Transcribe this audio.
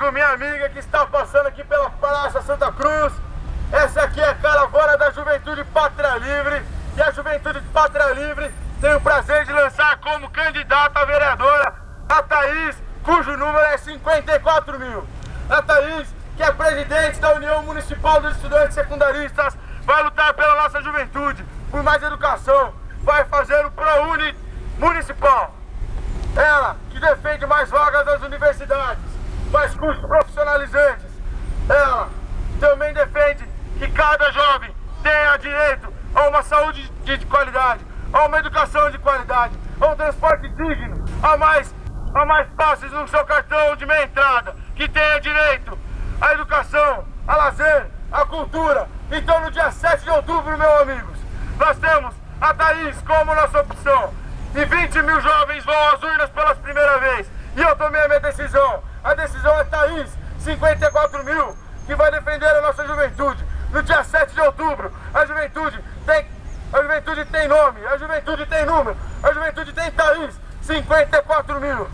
amigo, minha amiga que está passando aqui pela Praça Santa Cruz. Essa aqui é a caravana da Juventude Pátria Livre. E a Juventude Pátria Livre tem o prazer de lançar como candidata a vereadora a Thaís, cujo número é 54 mil. A Thaís, que é presidente da União Municipal dos Estudantes Secundaristas, vai lutar pela nossa juventude, por mais educação, vai fazer o ProUni municipal. Ela, que defende mais vagas nas universidades, mais cursos profissionalizantes. Ela também defende que cada jovem tenha direito a uma saúde de qualidade, a uma educação de qualidade, a um transporte digno, a mais passes no seu cartão de meia entrada, que tenha direito à educação, a lazer, à cultura. Então no dia 7 de outubro, meus amigos, nós temos a Thaís como nossa opção. E 20 mil jovens vão às urnas pela primeira vez. E eu tomei a minha decisão. A decisão é Thaís, 54 mil, que vai defender a nossa juventude. No dia 7 de outubro, a juventude tem nome, a juventude tem número, a juventude tem Thaís, 54 mil.